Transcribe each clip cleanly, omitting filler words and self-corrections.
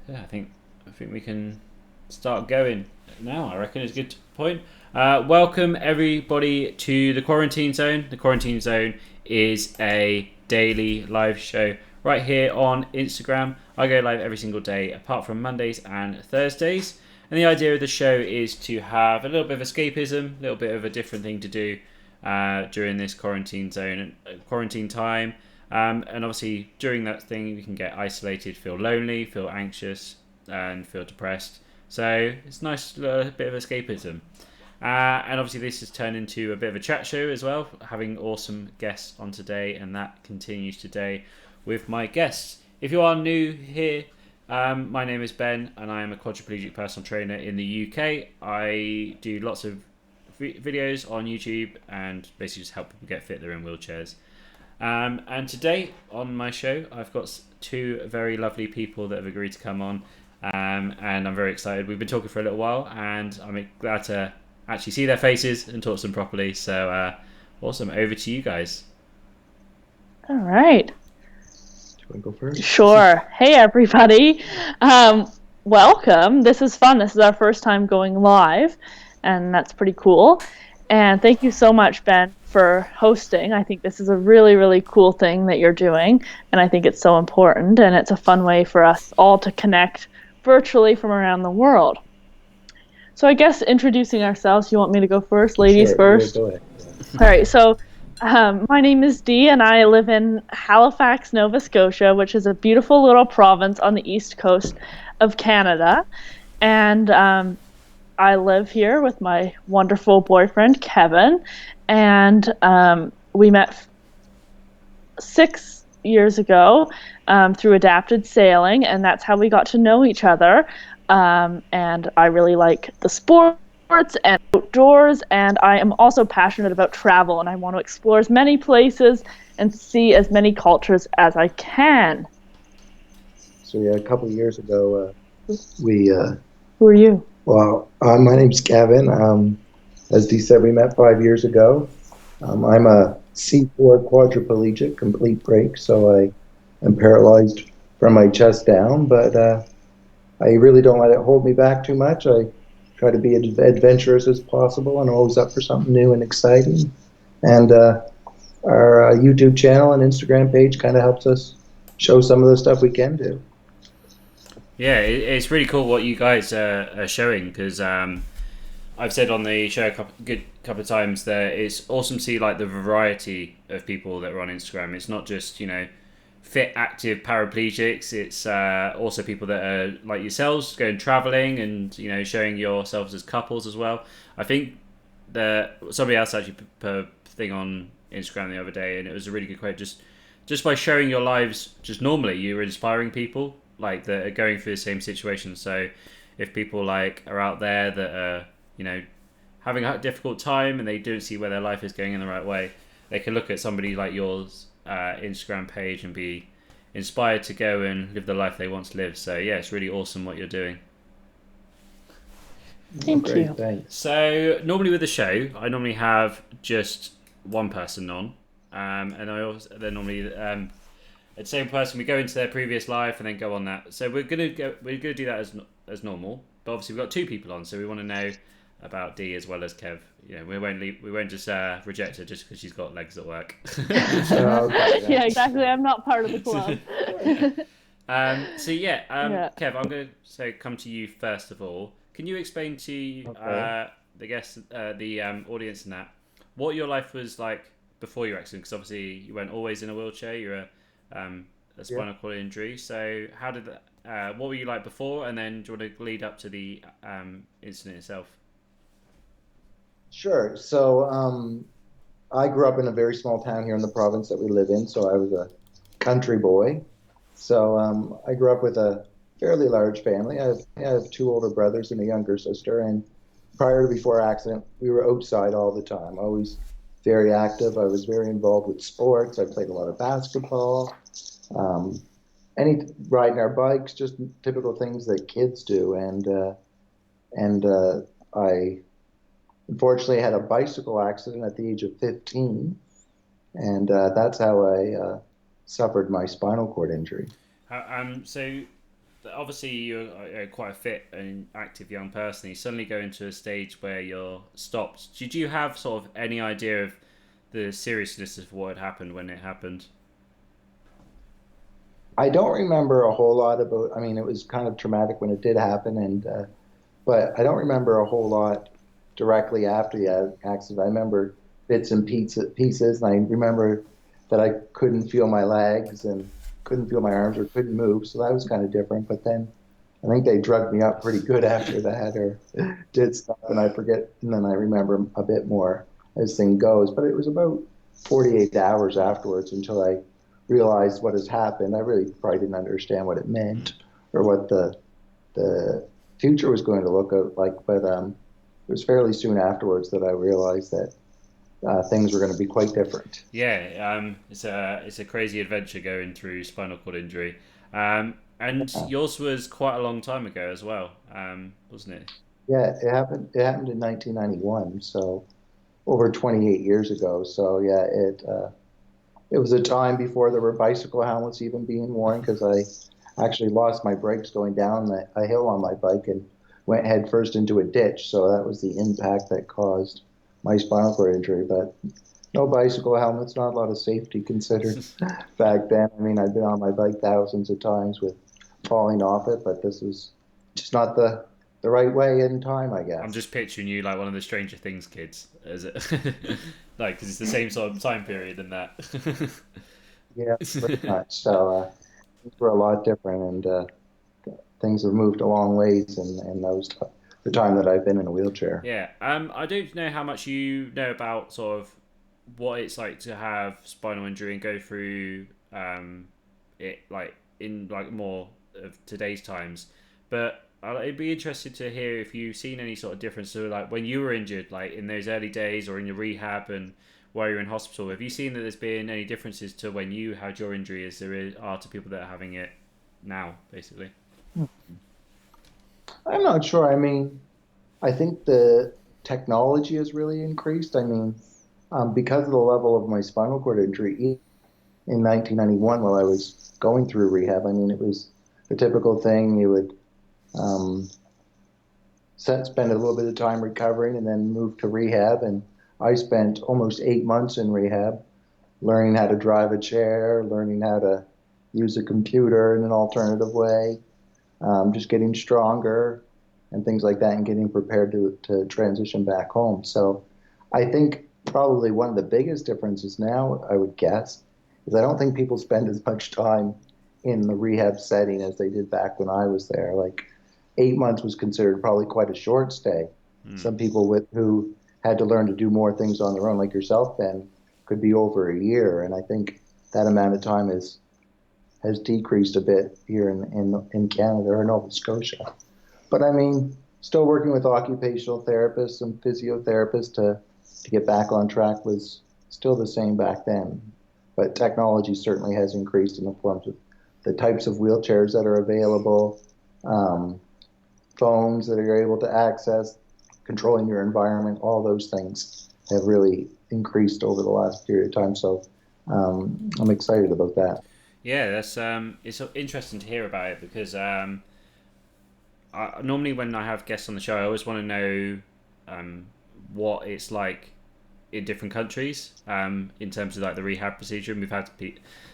Yeah, I think we can start going now. I reckon it's a good point. Welcome everybody to the Quarantine Zone. The Quarantine Zone is a daily live show right here on Instagram. I go live every single day, apart from Mondays and Thursdays. And the idea of the show is to have a little bit of escapism, a little bit of a different thing to do during this quarantine zone, quarantine time. And obviously, during that thing, you can get isolated, feel lonely, feel anxious, and feel depressed. So it's a nice little bit of escapism. And obviously, this has turned into a bit of a chat show as well, having awesome guests on today, and that continues today with my guests. If you are new here, my name is Ben, and I am a quadriplegic personal trainer in the UK. I do lots of videos on YouTube and basically just help people get fit. They're in wheelchairs. And today on my show, I've got two very lovely people that have agreed to come on, and I'm very excited. We've been talking for a little while, and I'm glad to actually see their faces and talk to them properly. So, awesome. Over to you guys. All right. Do you want to go first? Sure. Hey, everybody. Welcome. This is fun. This is our first time going live, and that's pretty cool. And thank you so much, Ben, for hosting. I think this is a really, really cool thing that you're doing, and I think it's so important, and it's a fun way for us all to connect virtually from around the world. So I guess introducing ourselves, you want me to go first? Ladies Sure, first? yeah, go ahead. All right, so my name is Dee, and I live in Halifax, Nova Scotia, which is a beautiful little province on the east coast of Canada. And I live here with my wonderful boyfriend, Kevin. And we met 6 years ago through adapted sailing, and that's how we got to know each other. And I really like the sports and outdoors, and I am also passionate about travel, and I want to explore as many places and see as many cultures as I can. So yeah, a couple of years ago, we Who are you? well, my name's Kevin. As Dee said, we met 5 years ago. I'm a C4 quadriplegic, complete break, so I am paralyzed from my chest down, but I really don't let it hold me back too much. I try to be as adventurous as possible and always up for something new and exciting. And our YouTube channel and Instagram page kind of helps us show some of the stuff we can do. Yeah, it's really cool what you guys are showing because I've said on the show a couple of times that it's awesome to see like the variety of people that are on Instagram. It's not just fit, active paraplegics. It's also people that are like yourselves going traveling and showing yourselves as couples as well. I think that somebody else actually put a thing on Instagram the other day, and it was a really good quote. Just by showing your lives, just normally, you're inspiring people like that are going through the same situation. So if people like are out there that are having a difficult time and they don't see where their life is going in the right way, they can look at somebody like yours Instagram page and be inspired to go and live the life they want to live. So yeah, it's really awesome what you're doing. Thank Great, you. thanks. So normally with the show, I normally have just one person on, and I also then normally the same person, we go into their previous life and then go on that. So we're gonna do that as normal, but obviously we've got two people on, so we want to know about Dee as well as Kev. We won't just reject her just because she's got legs at work. Okay, Yeah, exactly. I'm not part of the club. Kev, I'm going to come to you first of all. Can you explain to Okay. the guests, the audience, and that what your life was like before your accident? Because obviously you weren't always in a wheelchair. You're a Yeah, spinal cord injury. So how did that? What were you like before? And then do you want to lead up to the incident itself? sure. So I grew up in a very small town here in the province that we live in, so I was a country boy. So I grew up with a fairly large family. I have two older brothers and a younger sister, and prior to before accident, we were outside all the time, always very active. I was very involved with sports. I played a lot of basketball, um, any riding our bikes, just typical things that kids do. And I unfortunately had a bicycle accident at the age of 15, and that's how I suffered my spinal cord injury. So obviously you're quite a fit and active young person. You suddenly go into a stage where you're stopped. Did you have sort of any idea of the seriousness of what had happened when it happened? I don't remember a whole lot about. I mean, it was kind of traumatic when it did happen, and but I don't remember a whole lot directly after the accident. I remember bits and pieces, and I remember that I couldn't feel my legs and couldn't feel my arms or couldn't move, so that was kind of different. But then I think they drugged me up pretty good after that, or did stuff, and I forget, and then I remember a bit more as thing goes. But it was about 48 hours afterwards until I realized what has happened. I really probably didn't understand what it meant or what the future was going to look out like, but it was fairly soon afterwards that I realized that things were going to be quite different. Yeah, it's a crazy adventure going through spinal cord injury, and Uh, yours was quite a long time ago as well, wasn't it? yeah, it happened. It happened in 1991, so over 28 years ago. So yeah, it was a time before there were bicycle helmets even being worn because I actually lost my brakes going down a hill on my bike and went head first into a ditch. So that was the impact that caused my spinal cord injury. But no bicycle helmets, not a lot of safety considered back then. I mean, I've been on my bike thousands of times with falling off it, but this was just not the right way in time, I I'm guess. just picturing you like one of the Stranger Things kids, is it? Like, because it's the same sort of time period and that. Yeah, pretty much. So things were a lot different, and things have moved a long ways in the time that I've been in a wheelchair. Yeah, I don't know how much you know about sort of what it's like to have spinal injury and go through it like in like more of today's times, but I'd be interested to hear if you've seen any sort of difference. So like when you were injured, like in those early days or in your rehab and while you're in hospital, have you seen that there's been any differences to when you had your injury as are to people that are having it now, basically? I'm not sure. I mean, I think the technology has really increased. I mean, because of the level of my spinal cord injury in 1991 while I was going through rehab, I mean, it was the typical thing. You would um, spend a little bit of time recovering and then move to rehab. And I spent almost 8 months in rehab, learning how to drive a chair, learning how to use a computer in an alternative way, just getting stronger and things like that, and getting prepared to transition back home. So I think probably one of the biggest differences now, I would guess, is I don't think people spend as much time in the rehab setting as they did back when I was there. Like 8 months was considered probably quite a short stay. Hmm. Some people with who had to learn to do more things on their own, like yourself, Ben, could be over a year. And I think that amount of time has decreased a bit here in Canada or Nova Scotia. But I mean, still working with occupational therapists and physiotherapists to get back on track was still the same back then. But technology certainly has increased in the forms of the types of wheelchairs that are available, um, phones that you're able to access, controlling your environment, all those things have really increased over the last period of time. So I'm excited about that. Yeah, that's it's interesting to hear about it because normally when I have guests on the show, I always want to know what it's like in different countries in terms of like the rehab procedure. And we've had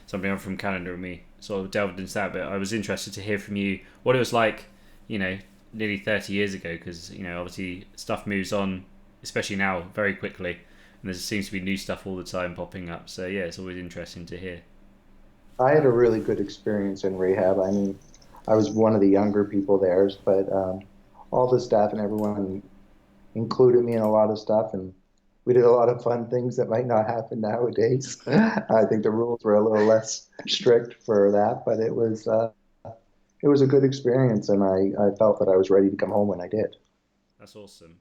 somebody on from Canada and we sort of delved into that. But I was interested to hear from you what it was like, you know, nearly 30 years ago, because you know obviously stuff moves on, especially now, very quickly, and there seems to be new stuff all the time popping up. So yeah, it's always interesting to hear. I had a really good experience in rehab. I mean, I was one of the younger people there, but all the staff and everyone included me in a lot of stuff, and we did a lot of fun things that might not happen nowadays. I think the rules were a little less strict for that, but it was a good experience, and I felt that I was ready to come home when I did. That's awesome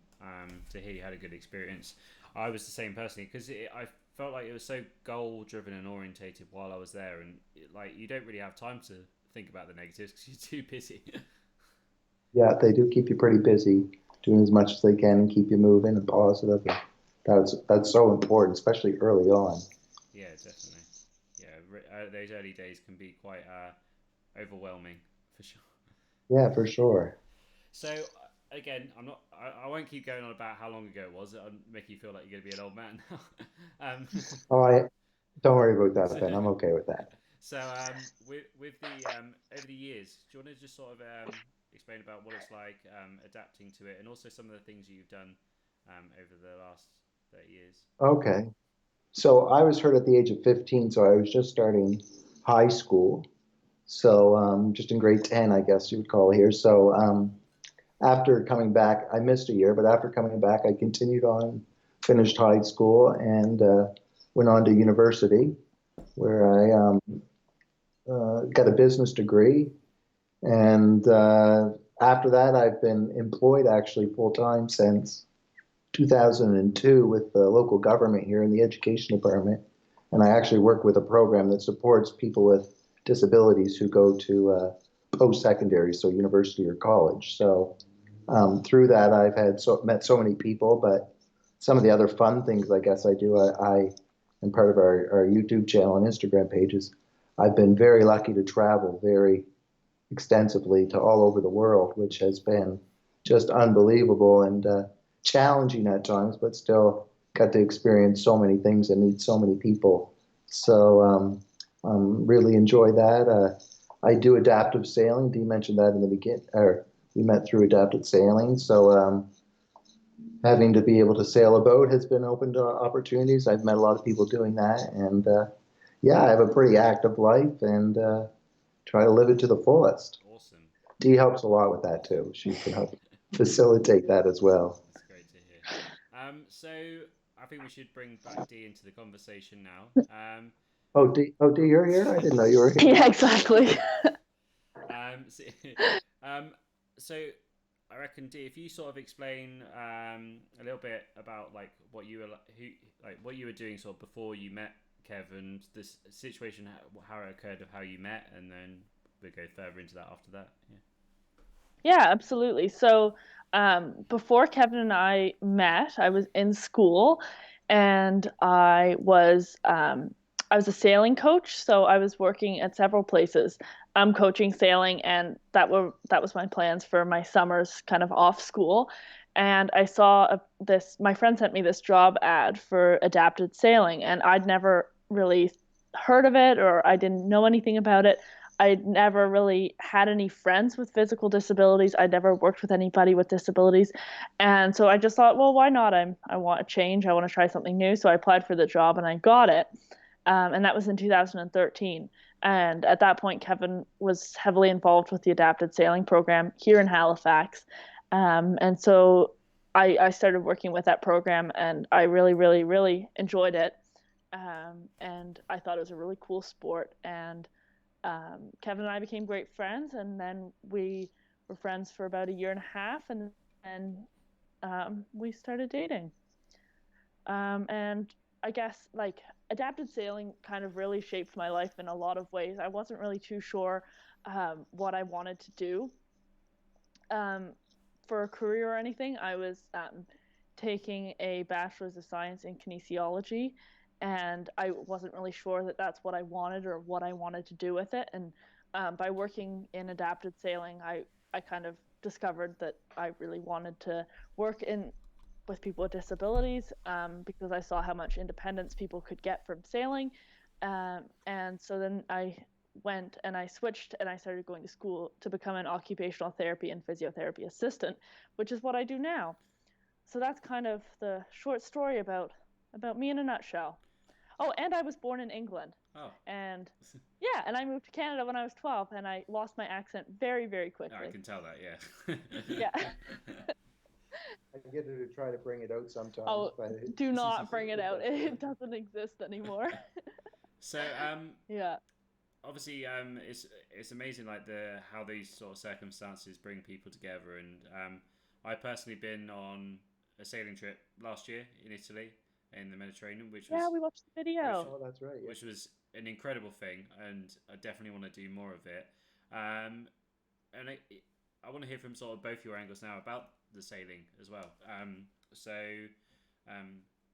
to hear you had a good experience. I was the same personally because I felt like it was so goal driven and orientated while I was there, and like you don't really have time to think about the negatives because you're too busy. Yeah, they do keep you pretty busy, doing as much as they can and keep you moving and positive. And that's so important, especially early on. Yeah, definitely. Yeah, those early days can be quite overwhelming for sure. Yeah, for sure. So again, I won't keep going on about how long ago it was. I'll make you feel like you're going to be an old man now. um, Oh, I don't worry about that, Ben. so, I'm okay with that. with the over the years, do you want to just sort of explain about what it's like adapting to it, and also some of the things you've done over the last 30 years? Okay. So I was hurt at the age of 15, so I was just starting high school. So just in grade 10, I guess you would call it here. So after coming back, I missed a year, but after coming back, I continued on, finished high school, and went on to university where I got a business degree. And after that, I've been employed actually full time since 2002 with the local government here in the education department. And I actually work with a program that supports people with disabilities who go to post secondary, so university or college. So through that, I've met so many people, but some of the other fun things I guess I do, I am part of our YouTube channel and Instagram pages. I've been very lucky to travel very extensively to all over the world, which has been just unbelievable and challenging at times, but still got to experience so many things and meet so many people. So really enjoy that. I do adaptive sailing. Dee mentioned that in the beginning, or we met through adaptive sailing. So having to be able to sail a boat has been open to opportunities. I've met a lot of people doing that, and yeah, I have a pretty active life and try to live it to the fullest. Awesome. Dee helps a lot with that too. She can help facilitate that as well. That's great to hear. So I think we should bring back Dee into the conversation now. Oh, Dee, you're here? I didn't know you were here. Yeah, exactly. So, um, so I reckon, Dee, if you sort of explain a little bit about like what you were what you were doing sort of before you met Kevin, this situation, how it occurred, of how you met, and then we'll go further into that after that. Yeah. Yeah, absolutely. So, before Kevin and I met, I was in school, and I was a sailing coach. So I was working at several places, coaching sailing, and that was my plans for my summers, kind of off school. And I saw this. My friend sent me this job ad for adapted sailing, and I'd never really heard of it, or I didn't know anything about it. I never really had any friends with physical disabilities. I never worked with anybody with disabilities. And so I just thought, well, why not? I want a change. I want to try something new. So I applied for the job and I got it. And that was in 2013. And at that point, Kevin was heavily involved with the adapted sailing program here in Halifax. And so I started working with that program and I really, really, really enjoyed it. And I thought it was a really cool sport. And Kevin and I became great friends, and then we were friends for about a year and a half, and then we started dating. And I guess like adapted sailing kind of really shaped my life in a lot of ways. I wasn't really too sure what I wanted to do um, for a career or anything. I was taking a bachelor's of science in kinesiology, and I wasn't really sure that that's what I wanted or what I wanted to do with it. And by working in adapted sailing, I kind of discovered that I really wanted to work in with people with disabilities because I saw how much independence people could get from sailing. And so then I went and I switched and I started going to school to become an occupational therapy and physiotherapy assistant, which is what I do now. So that's kind of the short story about me in a nutshell. Oh, and I was born in England. Oh. And yeah, and I moved to Canada when I was 12 and I lost my accent very, very I quickly. can tell that, yeah. Yeah. I get her to try to bring it out sometimes, Oh, but do not bring it out. It doesn't exist anymore. So, Yeah. obviously, it's amazing like the how these sort of circumstances bring people together, and I personally been on a sailing trip last year in Italy in the Mediterranean, Yeah, we watched the which video. oh, that's right. Yeah. which was an incredible thing, and I definitely want to do more of it. Um, and I want to hear from sort of both your angles now about the sailing as well. So,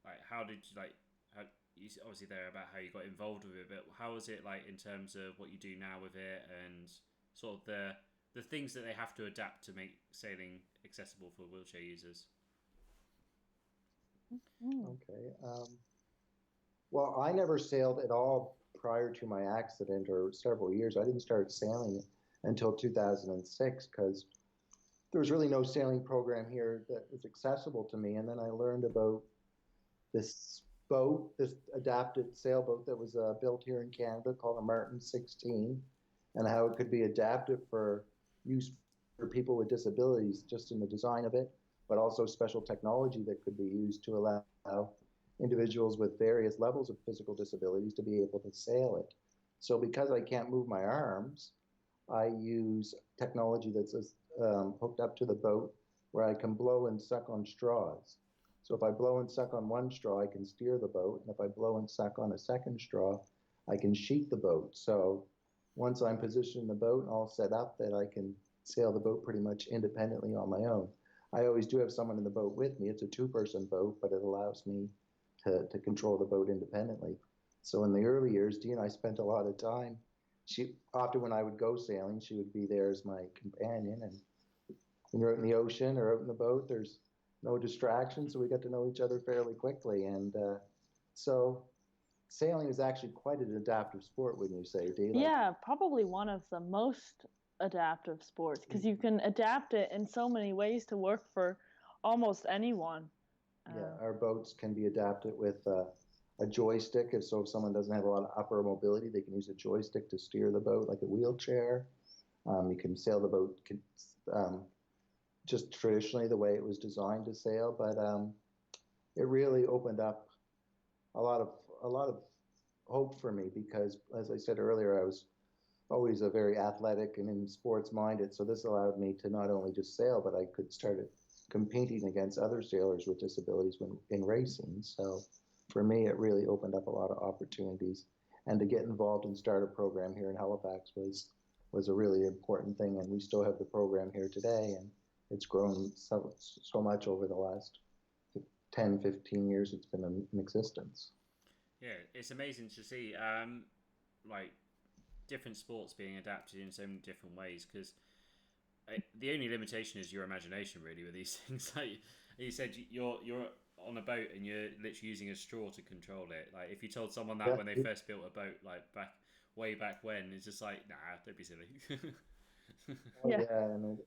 like, how did you like? How, you obviously there about how you got involved with it, but how was it like in terms of what you do now with it and sort of the the things that they have to adapt to make sailing accessible for wheelchair users. Okay. Well, I never sailed at all prior to my accident or several years. I didn't start sailing until 2006 because there was really no sailing program here that was accessible to me. And then I learned about this boat, this adapted sailboat that was built here in Canada called a Martin 16, and how it could be adapted for use for people with disabilities just in the design of it, but also special technology that could be used to allow individuals with various levels of physical disabilities to be able to sail it. So because I can't move my arms, I use technology that's hooked up to the boat where I can blow and suck on straws. So if I blow and suck on one straw, I can steer the boat. And if I blow and suck on a second straw, I can sheet the boat. So once I'm positioned in the boat and all set up, that I can sail the boat pretty much independently on my own. I always do have someone in the boat with me. It's a two-person boat, but it allows me to control the boat independently. So in the early years, Dee and I spent a lot of time. Often when I would go sailing, she would be there as my companion. And when you're out in the ocean or out in the boat, there's no distractions, so we got to know each other fairly quickly. And so sailing is actually quite an adaptive sport, wouldn't you say, Dee? Yeah, probably one of the most adaptive sports because you can adapt it in so many ways to work for almost anyone. Yeah, our boats can be adapted with a joystick. If someone doesn't have a lot of upper mobility, they can use a joystick to steer the boat like a wheelchair. You can sail the boat just traditionally the way it was designed to sail, but it really opened up a lot of hope for me because, as I said earlier, I was always a very athletic and in sports minded. So this allowed me to not only just sail, but I could start competing against other sailors with disabilities in racing. So for me, it really opened up a lot of opportunities. And to get involved and start a program here in Halifax was a really important thing. And we still have the program here today, and it's grown so much over the last 10, 15 years it's been in existence. Yeah, it's amazing to see like different sports being adapted in so many different ways because the only limitation is your imagination really with these things. Like you said, you're on a boat and you're literally using a straw to control it. Like if you told someone that when they first built a boat, like way back when, it's just like, nah, don't be silly. Yeah, and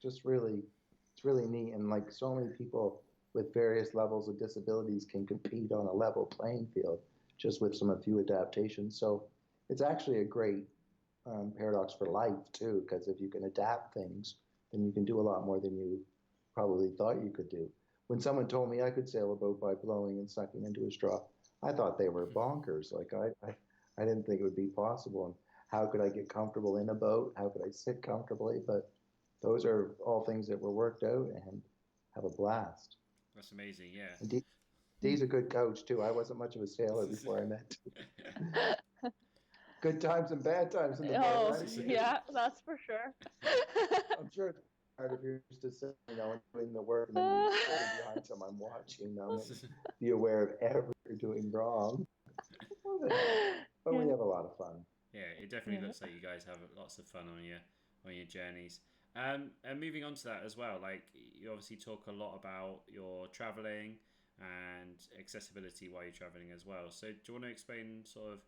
it's really neat, and like so many people with various levels of disabilities can compete on a level playing field just with a few adaptations. So it's actually a great paradox for life too, because if you can adapt things, then you can do a lot more than you probably thought you could do. When someone told me I could sail a boat by blowing and sucking into a straw, I thought they were bonkers. Like I didn't think it would be possible. And how could I get comfortable in a boat? How could I sit comfortably? But those are all things that were worked out and have a blast. That's amazing, yeah. And Dee's a good coach too. I wasn't much of a sailor before I met Dee. Good times and bad times in the boat, right? Yeah, that's for sure. I'm sure it's hard if you're used to sitting, doing the work and then you're sitting behind someone watching them and be aware of everything you're doing wrong. But we have a lot of fun. Yeah, it definitely looks like you guys have lots of fun on your journeys. And moving on to that as well, like you obviously talk a lot about your traveling and accessibility while you're traveling as well. So do you want to explain sort of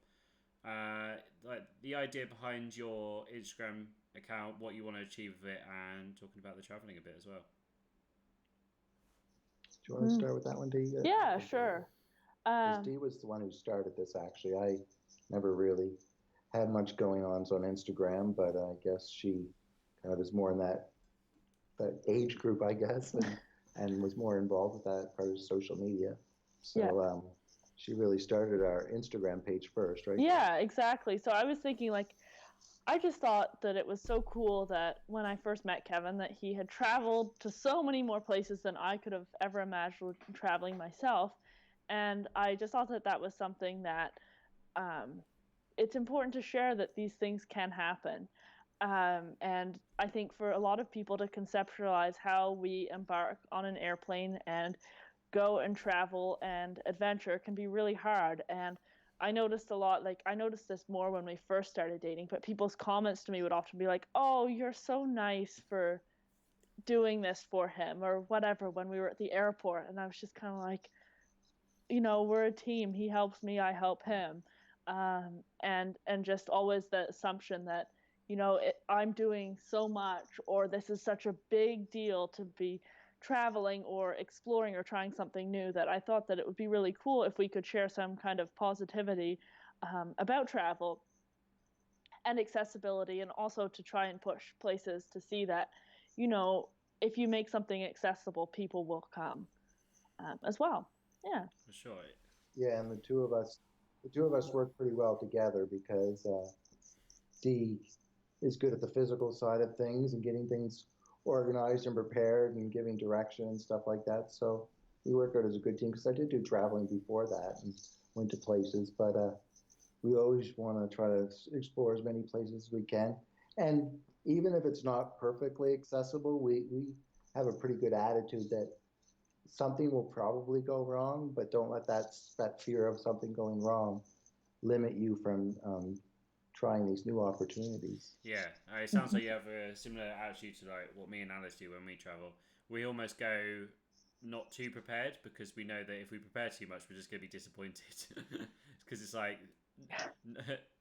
like the idea behind your Instagram account, what you want to achieve with it, and talking about the traveling a bit as well? Do you want to start with that one, Dee? Yeah, sure. Because Dee was the one who started this, actually. I never really had much going on on Instagram, but I guess she kind of is more in that age group, I guess, and was more involved with that part of social media. So she really started our Instagram page first, right? Yeah, exactly. So I was thinking, like, I just thought that it was so cool that when I first met Kevin, that he had traveled to so many more places than I could have ever imagined traveling myself. And I just thought that that was something that it's important to share that these things can happen. And I think for a lot of people to conceptualize how we embark on an airplane and go and travel and adventure can be really hard. And I noticed a lot, like I noticed this more when we first started dating, but people's comments to me would often be like, "Oh, you're so nice for doing this for him," or whatever, when we were at the airport. And I was just kind of like, we're a team. He helps me, I help him. And just always the assumption that, I'm doing so much, or this is such a big deal to be traveling or exploring or trying something new, that I thought that it would be really cool if we could share some kind of positivity about travel and accessibility, and also to try and push places to see that, if you make something accessible, people will come as well. Yeah. For sure. Yeah, and the two of us work pretty well together because Dee is good at the physical side of things and getting things organized and prepared and giving direction and stuff like that. So we work out as a good team because I did do traveling before that and went to places, but we always want to try to explore as many places as we can. And even if it's not perfectly accessible, we have a pretty good attitude that something will probably go wrong, but don't let that fear of something going wrong limit you from trying these new opportunities. Yeah, it sounds like you have a similar attitude to like what me and Alice do when we travel. We almost go not too prepared because we know that if we prepare too much, we're just going to be disappointed. Because it's like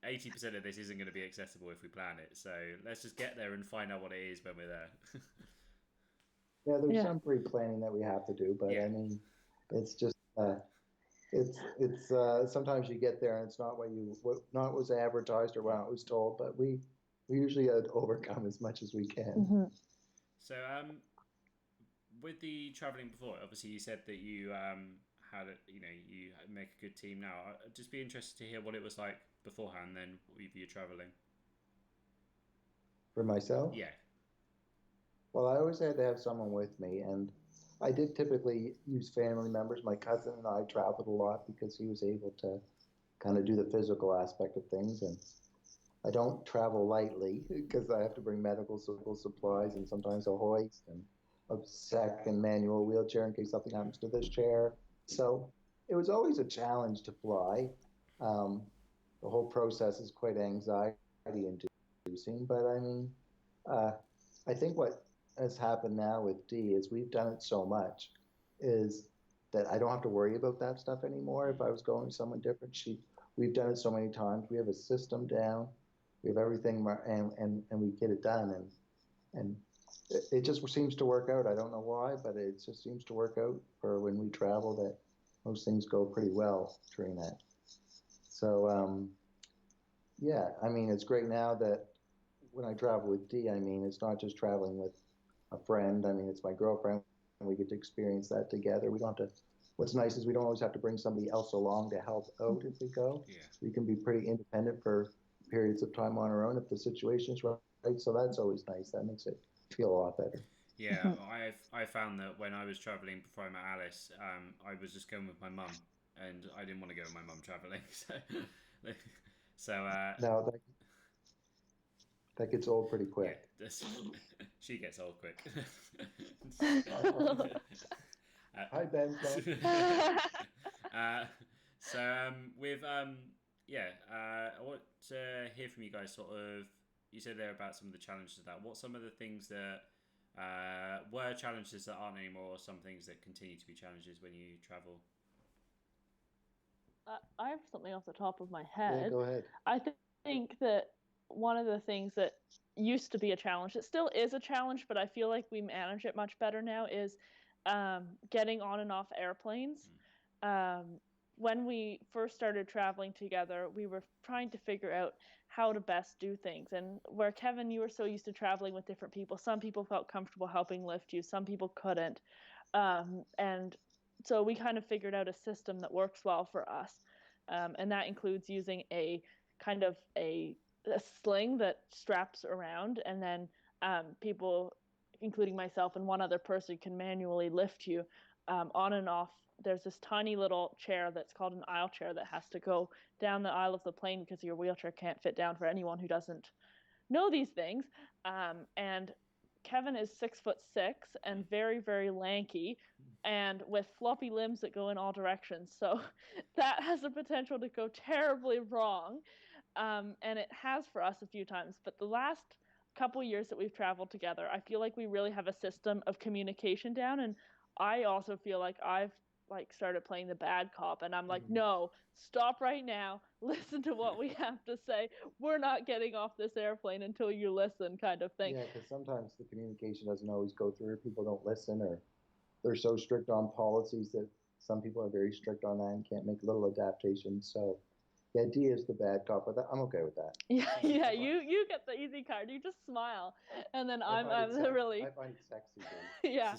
80% of this isn't going to be accessible if we plan it. So let's just get there and find out what it is when we're there. Yeah, there's some pre-planning that we have to do, but Yeah. I mean, it's just it's sometimes you get there and it's not not what was advertised or what was told, but we usually overcome as much as we can. Mm-hmm. So with the traveling before, obviously you said that you had you make a good team now. I'd just be interested to hear what it was like beforehand then with you traveling. For myself, Yeah. well, I always had to have someone with me, and I did typically use family members. My cousin and I traveled a lot because he was able to kind of do the physical aspect of things, and I don't travel lightly because I have to bring medical supplies and sometimes a hoist and a second manual wheelchair in case something happens to this chair. So it was always a challenge to fly. Um, the whole process is quite anxiety inducing, but I mean, uh, I think what has happened now with Dee is we've done it so much is that I don't have to worry about that stuff anymore. If I was going somewhere different, we've done it so many times. We have a system down. We have everything, and we get it done, and it just seems to work out. I don't know why, but it just seems to work out for when we travel. That most things go pretty well during that. So yeah, I mean, it's great now that when I travel with Dee, I mean, it's not just traveling with a friend. I mean, it's my girlfriend, and we get to experience that together. We don't have to. What's nice is we don't always have to bring somebody else along to help out if we go. Yeah. We can be pretty independent for periods of time on our own if the situation is right. So that's always nice. That makes it feel a lot better. Yeah, I found that when I was traveling before I met Alice, I was just going with my mum, and I didn't want to go with my mum traveling. So Now that gets old pretty yeah, quick. she gets old quick. Hi, Ben. With I want to hear from you guys. Sort of, you said there about some of the challenges of that. What some of the things that were challenges that aren't anymore, or some things that continue to be challenges when you travel? I have something off the top of my Yeah, head. go ahead. Think that one of the things that used to be a challenge, it still is a challenge, but I feel like we manage it much better now, is getting on and off airplanes. When we first started traveling together, we were trying to figure out how to best do things. And where Kevin, you were so used to traveling with different people, some people felt comfortable helping lift you, some people couldn't. And so we kind of figured out a system that works well for us. And that includes using a kind of a sling that straps around, and then people, including myself and one other person, can manually lift you on and off. There's this tiny little chair that's called an aisle chair that has to go down the aisle of the plane because your wheelchair can't fit down, for anyone who doesn't know these things. And Kevin is 6'6" and very, very lanky. and with floppy limbs that go in all directions. So that has the potential to go terribly wrong. And it has for us a few times. But the last couple years that we've traveled together, I feel like we really have a system of communication down. And I also feel like I've started playing the bad cop, and I'm like, Mhm. no, stop right now. Listen to what we have to say. We're not getting off this airplane until you listen, kind of thing. Yeah, because sometimes the communication doesn't always go through. People don't listen, or they're so strict on policies that some people are very strict on that and can't make little adaptations. So, yeah, D is the bad cop, but I'm okay with that. Yeah, yeah, you get the easy card. You just smile, and then I'm the I really find it sexy, dude. yeah.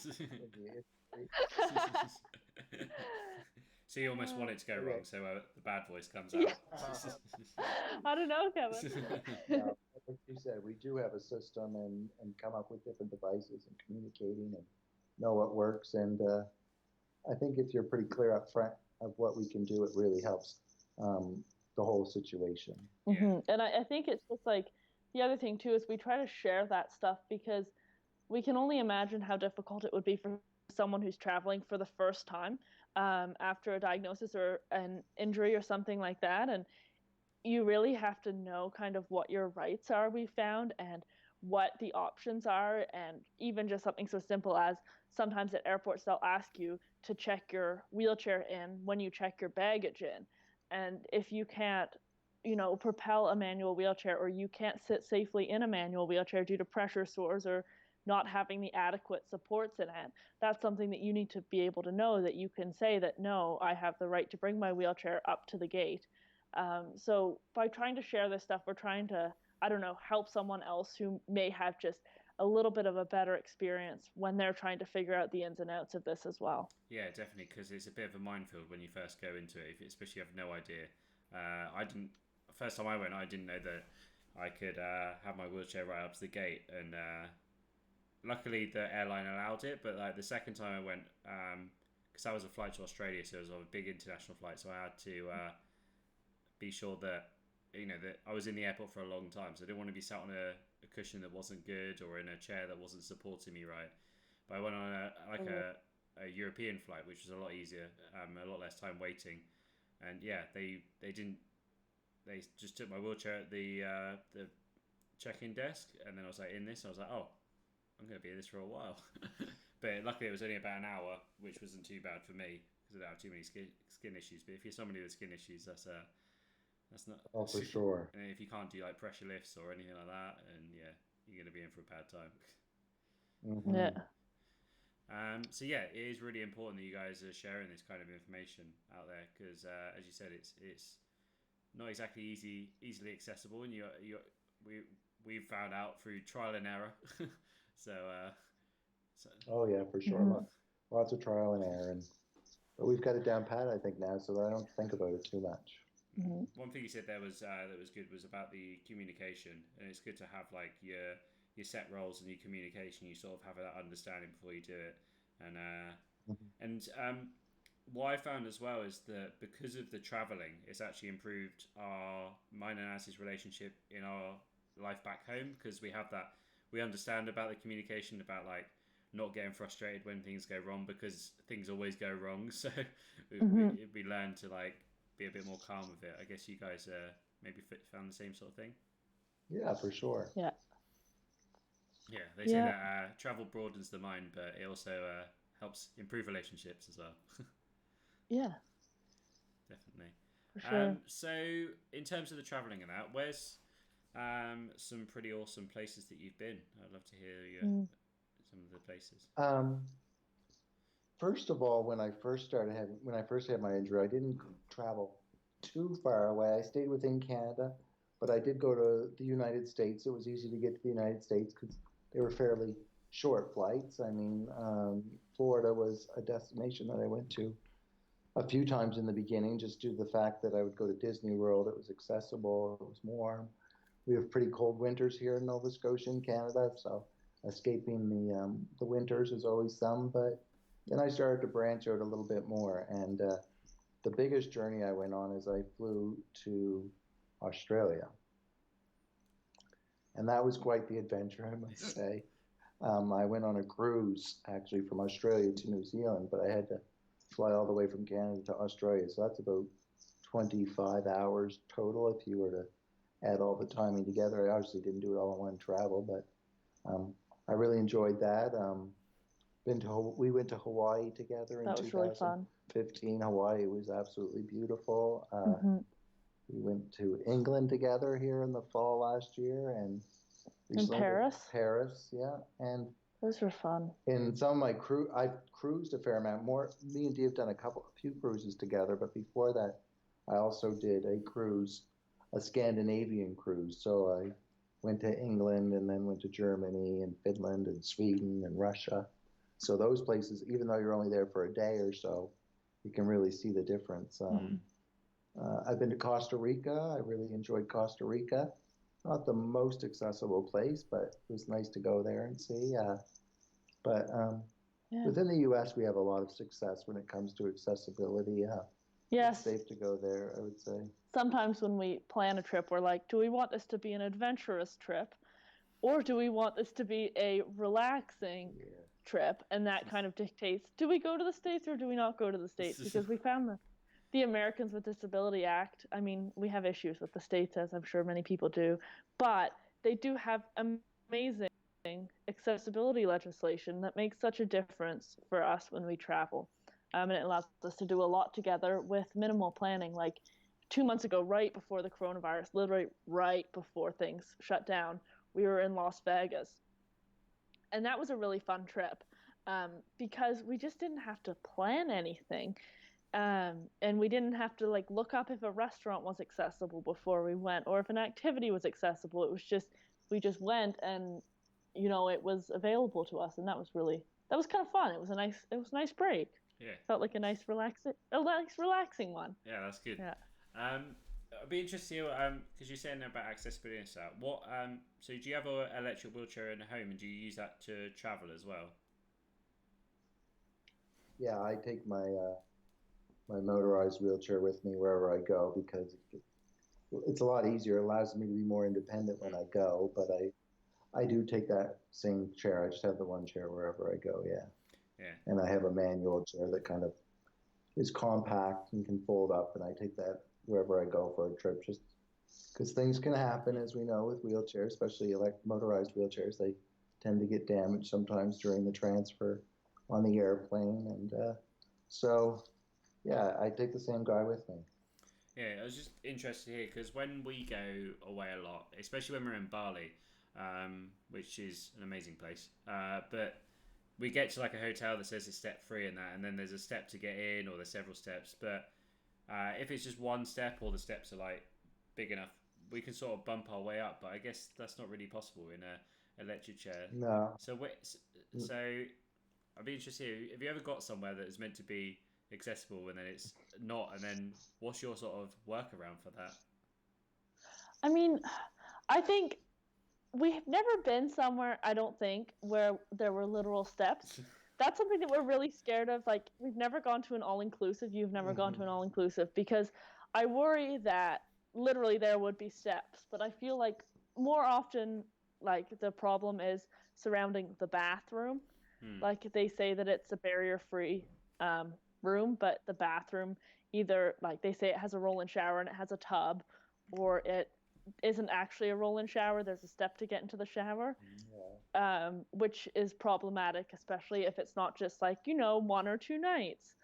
When the So you almost want it to go Okay. wrong, so the bad voice comes Yeah. out. I don't know, Kevin. No, like you said, we do have a system and come up with different devices and communicating and know what works. And I think if you're pretty clear up front of what we can do, it really helps the whole situation. And I think it's just like the other thing too is we try to share that stuff because we can only imagine how difficult it would be for someone who's traveling for the first time after a diagnosis or an injury or something like that. And you really have to know kind of what your rights are, we found, and what the options are. And even just something so simple as sometimes at airports, they'll ask you to check your wheelchair in when you check your baggage in. And if you can't, propel a manual wheelchair, or you can't sit safely in a manual wheelchair due to pressure sores or not having the adequate supports in it, that's something that you need to be able to know, that you can say that, no, I have the right to bring my wheelchair up to the gate. So by trying to share this stuff, we're trying to, I don't know, help someone else who may have just a little bit of a better experience when they're trying to figure out the ins and outs of this as well. Yeah, definitely, because it's a bit of a minefield when you first go into it, especially if you have no idea. I didn't. First time I went, I didn't know that I could have my wheelchair right up to the gate, and luckily the airline allowed it. But like the second time I went, because that was a flight to Australia, so it was on a big international flight, so I had to be sure that that I was in the airport for a long time, so I didn't want to be sat on a cushion that wasn't good or in a chair that wasn't supporting me right. But I went on a European flight, which was a lot easier, a lot less time waiting, and yeah, they just took my wheelchair at the check-in desk, and then I was like in this, and I was like, oh, I'm going to be in this for a while. But luckily it was only about an hour, which wasn't too bad for me because I don't have too many skin issues. But if you're somebody with skin issues, that's not. Oh, for sure. And if you can't do like pressure lifts or anything like that, and yeah, you're going to be in for a bad time. Mm-hmm. Yeah. So yeah, it is really important that you guys are sharing this kind of information out there because, as you said, it's not exactly easily accessible, and we've found out through trial and error. so. Oh yeah, for sure. Lots of trial and error, but we've got it down pat, I think, now, so that I don't think about it too much. One thing you said there was that was good was about the communication, and it's good to have like your set roles and your communication. You sort of have that understanding before you do it, and what I found as well is that because of the traveling, it's actually improved mine and Nancy's relationship in our life back home because we understand about the communication, about like not getting frustrated when things go wrong because things always go wrong. So we learn to like be a bit more calm with it. I guess you guys maybe found the same sort of thing. Yeah, for sure. Yeah. Yeah, they say that travel broadens the mind, but it also helps improve relationships as well. Yeah. Definitely. For sure. So in terms of the traveling and that, where's some pretty awesome places that you've been? I'd love to hear some of the places. First of all, when I first had my injury, I didn't travel too far away. I stayed within Canada, but I did go to the United States. It was easy to get to the United States because they were fairly short flights. I mean, Florida was a destination that I went to a few times in the beginning, just due to the fact that I would go to Disney World. It was accessible. It was warm. We have pretty cold winters here in Nova Scotia and Canada, so escaping the winters is always some. But then I started to branch out a little bit more, and the biggest journey I went on is I flew to Australia, and that was quite the adventure, I must say. I went on a cruise actually from Australia to New Zealand, but I had to fly all the way from Canada to Australia. So that's about 25 hours total if you were to add all the timing together. I obviously didn't do it all in one travel, but I really enjoyed that. We went to Hawaii together in That was really fun. 2015. Hawaii was absolutely beautiful. Hmm. We went to England together here in the fall last year, and In Paris? Paris, yeah. And Those were fun. in some of my I've cruised a fair amount more. Me and Dee have done a few cruises together, but before that, I also did a cruise, a Scandinavian cruise. So I went to England and then went to Germany and Finland and Sweden and Russia. So those places, even though you're only there for a day or so, you can really see the difference. I've been to Costa Rica. I really enjoyed Costa Rica. Not the most accessible place, but it was nice to go there and see. But Yeah. within the U.S., we have a lot of success when it comes to accessibility. Yes. It's safe to go there, I would say. Sometimes when we plan a trip, we're like, do we want this to be an adventurous trip? Or do we want this to be a relaxing trip? And that kind of dictates, do we go to the States or do we not go to the States? Because we found the Americans with Disability Act, I mean, we have issues with the States, as I'm sure many people do, but they do have amazing accessibility legislation that makes such a difference for us when we travel. And it allows us to do a lot together with minimal planning. Like 2 months ago, right before the coronavirus, literally right before things shut down, we were in Las Vegas. And that was a really fun trip because we just didn't have to plan anything. And we didn't have to like look up if a restaurant was accessible before we went or if an activity was accessible. It was just, we just went and, it was available to us. And that was kind of fun. It was a nice break. Yeah. Felt like a nice relaxing one. Yeah, that's good. Yeah. I'd be interested to hear, because you're saying about accessibility and stuff. So do you have an electric wheelchair in the home, and do you use that to travel as well? Yeah, I take my my motorized wheelchair with me wherever I go because it's a lot easier. It allows me to be more independent when I go, but I do take that same chair. I just have the one chair wherever I go, yeah. Yeah. And I have a manual chair that kind of is compact and can fold up, and I take that wherever I go for a trip, just because things can happen, as we know, with wheelchairs, especially motorized wheelchairs. They tend to get damaged sometimes during the transfer on the airplane, and so, yeah, I take the same guy with me. Yeah, I was just interested here because when we go away a lot, especially when we're in Bali, which is an amazing place, but we get to like a hotel that says it's step 3 and that, and then there's a step to get in, or there's several steps. But if it's just one step, or the steps are like big enough, we can sort of bump our way up. But I guess that's not really possible in a electric chair. No. So I'd be interested. Have you ever got somewhere that is meant to be accessible and then it's not? And then what's your sort of workaround for that? I mean, I think we've never been somewhere, I don't think, where there were literal steps. That's something that we're really scared of. Like, we've never gone to an all-inclusive. You've never gone to an all-inclusive because I worry that literally there would be steps. But I feel like more often, like, the problem is surrounding the bathroom. Like, they say that it's a barrier-free room, but the bathroom either, like, they say it has a roll-in shower and it has a tub, or it isn't actually a roll-in shower. There's a step to get into the shower, which is problematic, especially if it's not just like, 1 or 2 nights.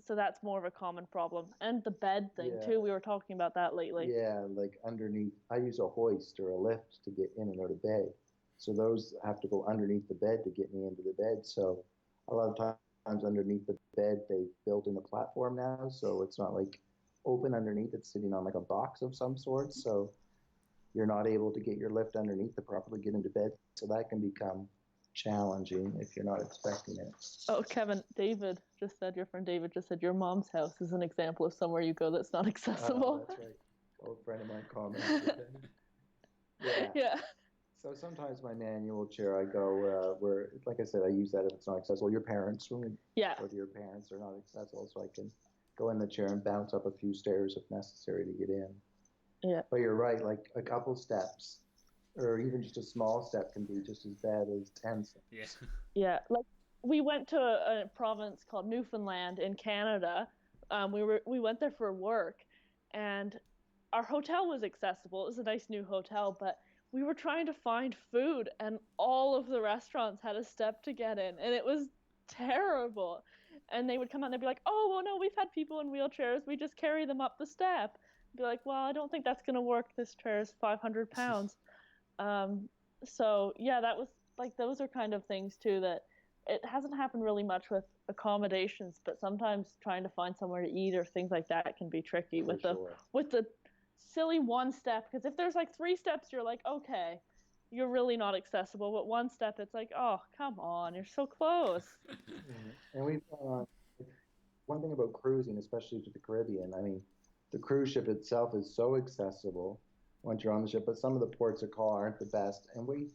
So that's more of a common problem. And the bed thing too, we were talking about that lately. Yeah, like underneath, I use a hoist or a lift to get in and out of bed. So those have to go underneath the bed to get me into the bed. So a lot of times underneath the bed, they've built in a platform now. So it's not like open underneath, it's sitting on like a box of some sort. So you're not able to get your lift underneath to properly get into bed. So that can become challenging if you're not expecting it. Oh, your friend David just said your mom's house is an example of somewhere you go that's not accessible. Oh, that's right. Old friend of mine commented. Yeah. So sometimes my manual chair, I go where, like I said, I use that if it's not accessible. Your parents, or your parents are not accessible, so I can go in the chair and bounce up a few stairs if necessary to get in. Yeah. But you're right, like a couple steps or even just a small step can be just as bad as 10 Yeah. steps. Yeah, like we went to a province called Newfoundland in Canada. We went there for work, and our hotel was accessible. It was a nice new hotel, but we were trying to find food, and all of the restaurants had a step to get in, and it was terrible. And they would come out and they'd be like, "Oh, well, no, we've had people in wheelchairs. We just carry them up the step." Be like, "Well, I don't think that's going to work. This chair is 500 pounds." Um, so yeah, that was like those are kind of things too that it hasn't happened really much with accommodations, but sometimes trying to find somewhere to eat or things like that can be tricky For sure. with the silly one step. Because if there's like three steps, you're like, okay, you're really not accessible. But one step, it's like, oh, come on, you're so close. And we've gone on. One thing about cruising, especially to the Caribbean, I mean, the cruise ship itself is so accessible once you're on the ship, but some of the ports of call aren't the best, and we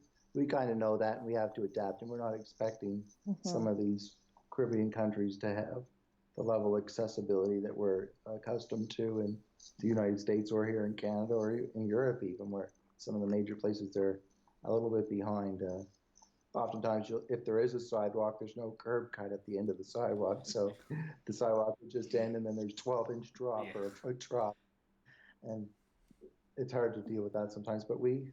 kind of know that, and we have to adapt, and we're not expecting some of these Caribbean countries to have the level of accessibility that we're accustomed to in the United States or here in Canada or in Europe, even where some of the major places they're a little bit behind. Oftentimes, if there is a sidewalk, there's no curb cut at the end of the sidewalk, so the sidewalk would just end, and then there's 12-inch drop Yeah. or a foot drop, and it's hard to deal with that sometimes. But we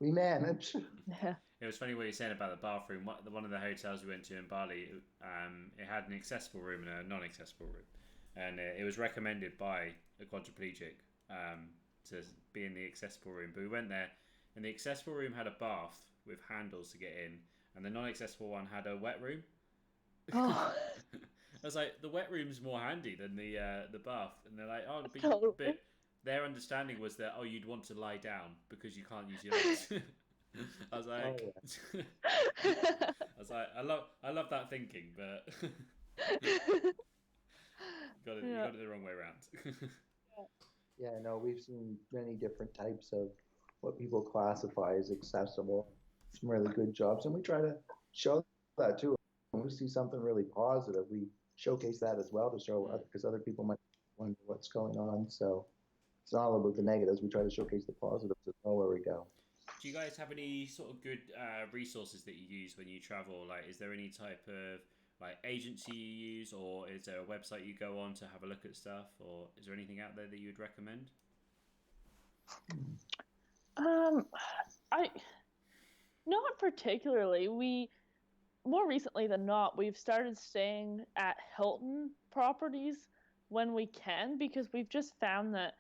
manage. Yeah. It was funny what you said about the bathroom. One of the hotels we went to in Bali, it had an accessible room and a non-accessible room, and it was recommended by a quadriplegic to be in the accessible room. But we went there, and the accessible room had a bath with handles to get in, and the non-accessible one had a wet room. Oh, I was like, the wet room's more handy than the bath, and they're like, oh, totally. but their understanding was that you'd want to lie down because you can't use your legs. I was like, Oh, I love that thinking, but you Yeah. got it the wrong way around. yeah, no, we've seen many different types of what people classify as accessible. Some really good jobs, and we try to show that too. When we see something really positive, we showcase that as well to show because other people might wonder what's going on. So it's not all about the negatives. We try to showcase the positives as well where we go. Do you guys have any sort of good resources that you use when you travel? Like, is there any type of like agency you use, or is there a website you go on to have a look at stuff, or is there anything out there that you would recommend? Um, I not particularly. We more recently than not, we've started staying at Hilton properties when we can because we've just found that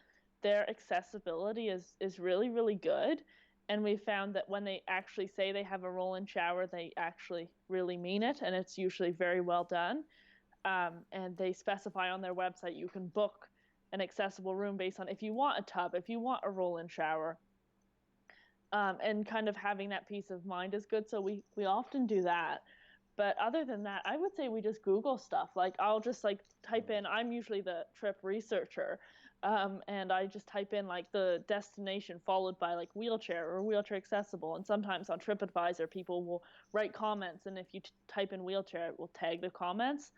their accessibility is really, really good. And we found that when they actually say they have a roll-in shower, they actually really mean it, and it's usually very well done. And they specify on their website you can book an accessible room based on if you want a tub, if you want a roll-in shower, and kind of having that peace of mind is good. So we often do that. But other than that, I would say we just Google stuff. Like I'll just like type in. I'm usually the trip researcher, and I just type in like the destination followed by like wheelchair or wheelchair accessible. And sometimes on TripAdvisor, people will write comments, and if you type in wheelchair, it will tag the comments,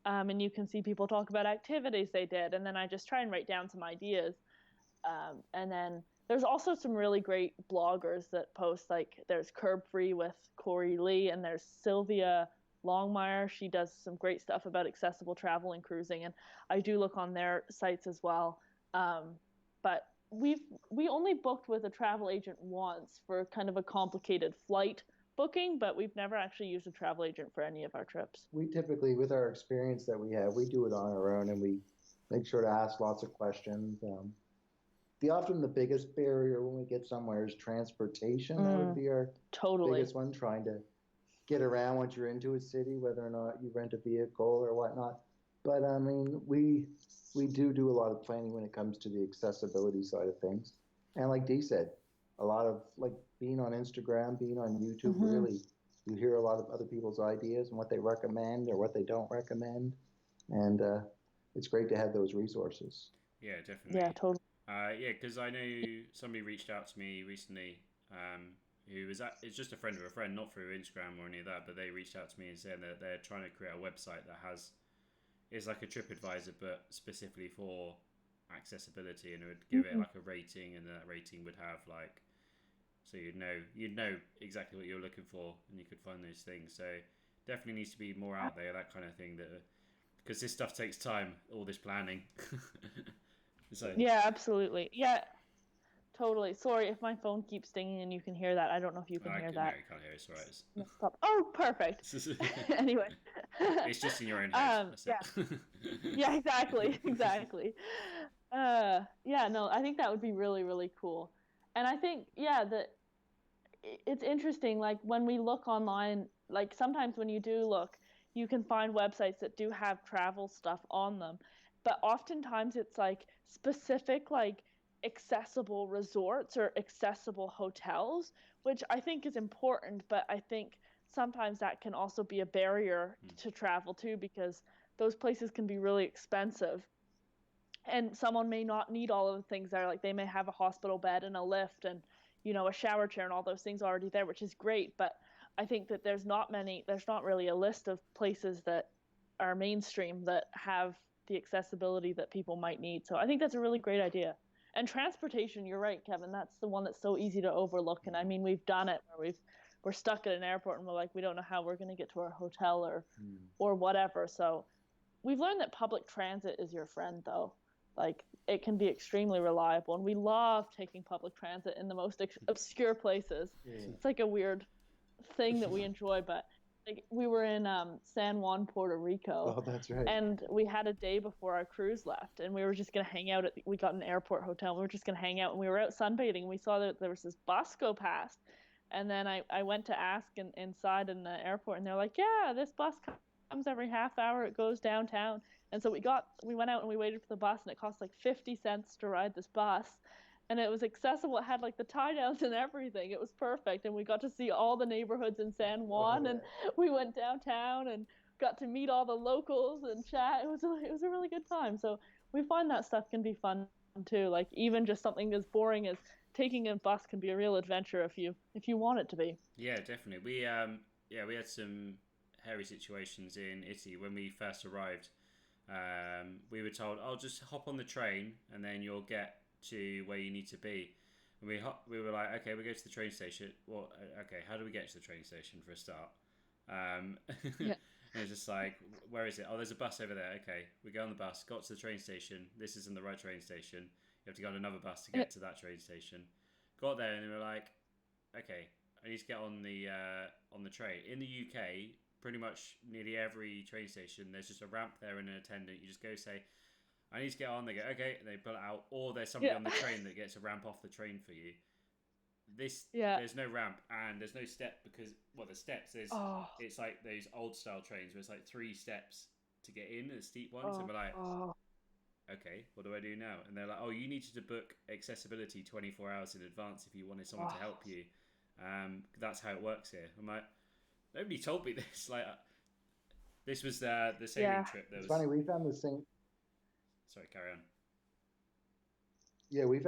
and you can see people talk about activities they did. And then I just try and write down some ideas. And then there's also some really great bloggers that post, like there's Curb Free with Corey Lee, and there's Sylvia Longmire. She does some great stuff about accessible travel and cruising, and I do look on their sites as well. But we only booked with a travel agent once for kind of a complicated flight booking, but we've never actually used a travel agent for any of our trips. We typically, with our experience that we have, we do it on our own, and we make sure to ask lots of questions. Often the biggest barrier when we get somewhere is transportation. That would be our Totally. biggest one, trying to get around once you're into a city, whether or not you rent a vehicle or whatnot. But I mean, we do a lot of planning when it comes to the accessibility side of things. And like Dee said, a lot of like being on Instagram, being on YouTube, really, you hear a lot of other people's ideas and what they recommend or what they don't recommend. And it's great to have those resources. Yeah, definitely. Yeah, totally. Yeah, because I know somebody reached out to me recently, who was it's just a friend of a friend, not through Instagram or any of that, but they reached out to me and said that they're trying to create a website that is like a TripAdvisor, but specifically for accessibility, and it would give it like a rating, and that rating would have like so you'd know exactly what you're looking for, and you could find those things. So definitely needs to be more out there, that kind of thing, that because this stuff takes time, all this planning. So Yeah, absolutely. Yeah, totally. Sorry if my phone keeps dinging and you can hear that. I don't know if you can hear no, that. you can't hear it. It's all right. Stop. Oh, perfect. Anyway. It's just in your own head. That's Yeah. it. Yeah, exactly. Exactly. Yeah, no, I think that would be really, really cool. And I think, yeah, that it's interesting. Like when we look online, like sometimes when you do look, you can find websites that do have travel stuff on them. But oftentimes it's like specific, like accessible resorts or accessible hotels, which I think is important. But I think sometimes that can also be a barrier to travel too, because those places can be really expensive and someone may not need all of the things there. Like they may have a hospital bed and a lift and a shower chair and all those things already there, which is great. But I think that there's not really a list of places that are mainstream that have the accessibility that people might need. So I think that's a really great idea. And transportation, you're right, Kevin, that's the one that's so easy to overlook. And I mean, we've done it where we're stuck at an airport and we're like, we don't know how we're going to get to our hotel or whatever. So we've learned that public transit is your friend, though. Like, it can be extremely reliable, and we love taking public transit in the most obscure places. Yeah. It's like a weird thing that we enjoy, but like we were in San Juan, Puerto Rico, Oh, that's right. and we had a day before our cruise left, and we were just gonna hang out we got an airport hotel, and we were just gonna hang out, and we were out sunbathing, and we saw that there was this bus go past, and then I went to ask inside in the airport, and they're like, yeah, this bus comes every half hour, it goes downtown. And so we went out and we waited for the bus, and it cost like 50 cents to ride this bus. And it was accessible. It had like the tie downs and everything. It was perfect. And we got to see all the neighborhoods in San Juan, and we went downtown and got to meet all the locals and chat. It was a really good time. So we find that stuff can be fun too. Like even just something as boring as taking a bus can be a real adventure if you want it to be. Yeah, definitely. We had some hairy situations in Italy when we first arrived. We were told, "Oh, just hop on the train, and then you'll get to where you need to be." And we were like, "Okay, we go to the train station. Well, okay, how do we get to the train station for a start?" Yeah. And it's just like, "Where is it? Oh, there's a bus over there." Okay, we go on the bus, got to the train station. This isn't the right train station. You have to go on another bus to get to that train station. Got there, and they were like, "Okay, I need to get on the train." In the UK, pretty much nearly every train station, there's just a ramp there and an attendant. You just go say, I need to get on. They go, okay, and they pull it out. Or there's somebody on the train that gets a ramp off the train for you. There's no ramp and there's no step because, the steps, it's like those old style trains where it's like 3 steps to get in, the steep ones. And we're like, okay, what do I do now? And they're like, oh, you needed to book accessibility 24 hours in advance if you wanted someone to help you. That's how it works here. I'm like, nobody told me this. Like, this was the sailing trip. It's funny. We found the same. Sorry, carry on. Yeah, we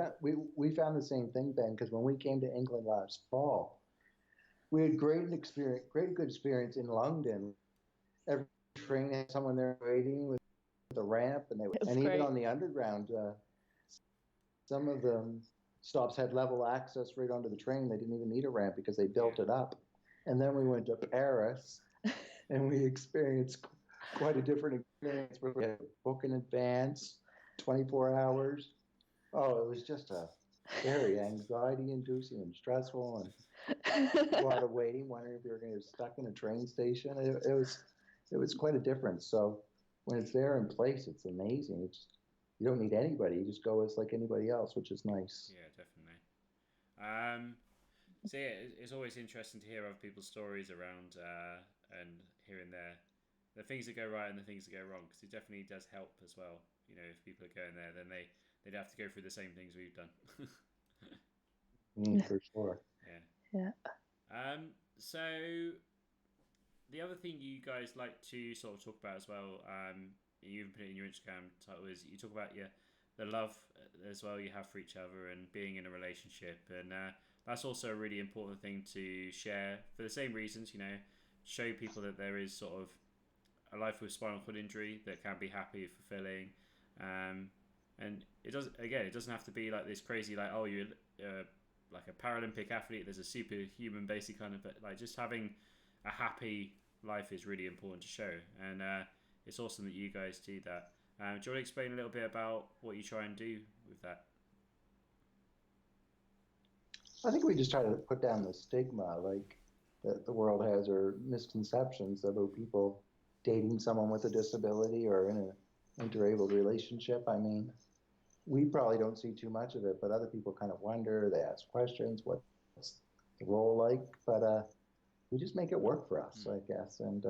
found the same thing, Ben. Because when we came to England last fall, we had great good experience in London. Every train had someone there waiting with the ramp, and even on the underground, some of the stops had level access right onto the train. They didn't even need a ramp because they built it up. And then we went to Paris, and we experienced quite a different experience where we had to book in advance, 24 hours. Oh, it was just a very anxiety-inducing and stressful, and a lot of waiting, wondering if you were going to get stuck in a train station. It was quite a difference. So when it's there in place, it's amazing. You don't need anybody. You just go as like anybody else, which is nice. Yeah, definitely. So yeah, it's always interesting to hear other people's stories around and hearing the things that go right and the things that go wrong, because it definitely does help as well. You know, if people are going there, then they'd have to go through the same things we've done. For sure. Yeah. So the other thing you guys like to sort of talk about as well, you even put it in your Instagram title, is you talk about the love as well you have for each other and being in a relationship, and that's also a really important thing to share for the same reasons. You know, show people that there is sort of a life with spinal cord injury that can be happy, fulfilling, and it doesn't have to be like this crazy, like, oh, you're like a Paralympic athlete. There's a superhuman basic kind of, but like just having a happy life is really important to show, and it's awesome that you guys do that. Do you want to explain a little bit about what you try and do with that? I think we just try to put down the stigma, like that the world has, or misconceptions about people dating someone with a disability or in an interabled relationship. I mean, we probably don't see too much of it, but other people kind of wonder. They ask questions. What's the role like? But we just make it work for us, I guess, and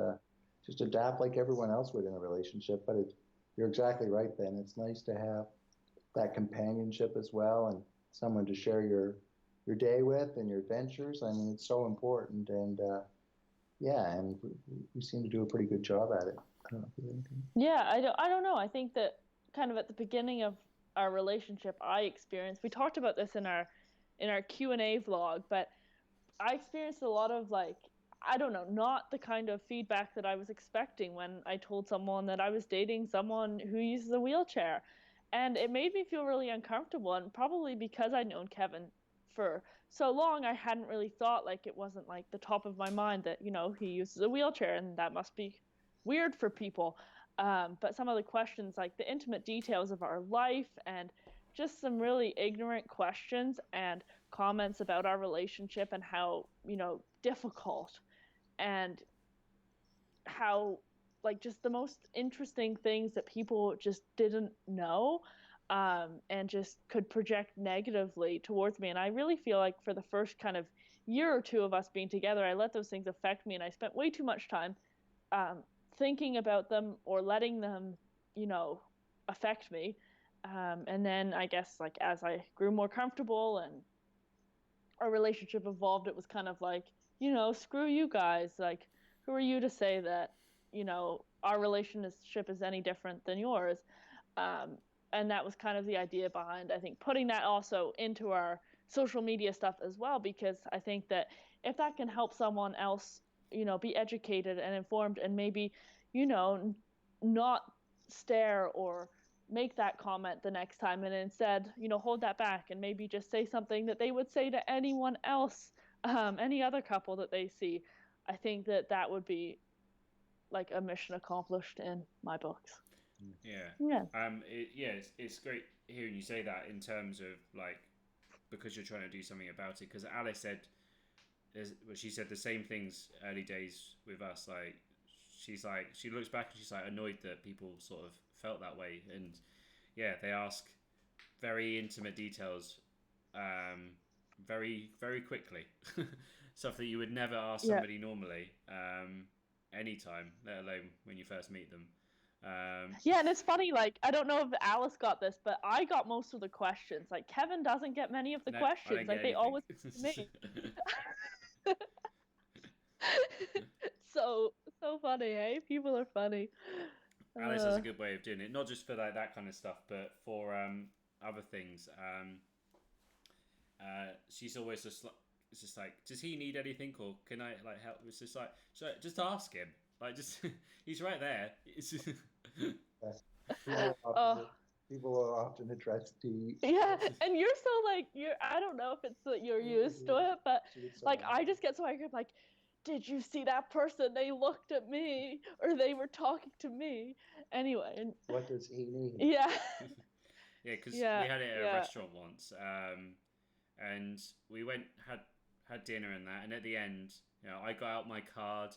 just adapt like everyone else would in a relationship. But you're exactly right, Ben. It's nice to have that companionship as well, and someone to share your day with and your adventures. I mean, it's so important, and yeah, and we seem to do a pretty good job at it. I don't know if you have anything. Yeah, I don't know. I think that kind of at the beginning of our relationship, I experienced. We talked about this in our Q&A vlog, but I experienced a lot of like, I don't know, not the kind of feedback that I was expecting when I told someone that I was dating someone who uses a wheelchair. And it made me feel really uncomfortable, and probably because I'd known Kevin for so long, I hadn't really thought, like, it wasn't like the top of my mind that, he uses a wheelchair and that must be weird for people. But some of the questions, like the intimate details of our life and just some really ignorant questions and comments about our relationship and how, difficult and how, like, just the most interesting things that people just didn't know, and just could project negatively towards me. And I really feel like for the first kind of year or two of us being together, I let those things affect me, and I spent way too much time thinking about them or letting them, affect me. And then I guess, like, as I grew more comfortable and our relationship evolved, it was kind of like, screw you guys. Like, who are you to say that, our relationship is any different than yours? And that was kind of the idea behind, I think, putting that also into our social media stuff as well, because I think that if that can help someone else, be educated and informed and maybe, not stare or make that comment the next time, and instead, hold that back and maybe just say something that they would say to anyone else, any other couple that they see. I think that would be like a mission accomplished in my books. Yeah. Yeah. It's great hearing you say that in terms of, like, because you're trying to do something about it. Because Alice said, she said the same things early days with us. Like, she's like, she looks back and she's like annoyed that people sort of felt that way. And yeah, they ask very intimate details, very, very quickly. Stuff that you would never ask somebody normally, anytime, let alone when you first meet them. Yeah, and it's funny, like, I don't know if Alice got this, but I got most of the questions. Like, Kevin doesn't get many of the questions. Like, they always come to me. So funny, hey? People are funny. Alice has a good way of doing it, not just for like that kind of stuff, but for other things. She's always just like, it's just like, does he need anything, or can I like help? It's just like, just ask him. Like, just he's right there. It's just... People are often addressed to. Yeah, and you're so like, I don't know if it's that you're used to it, but like, I just get so angry. I'm like, did you see that person? They looked at me, or they were talking to me. Anyway. And, what does he need? Yeah. Yeah, because we had it at a restaurant once, and we had dinner and that, and at the end, I got out my card,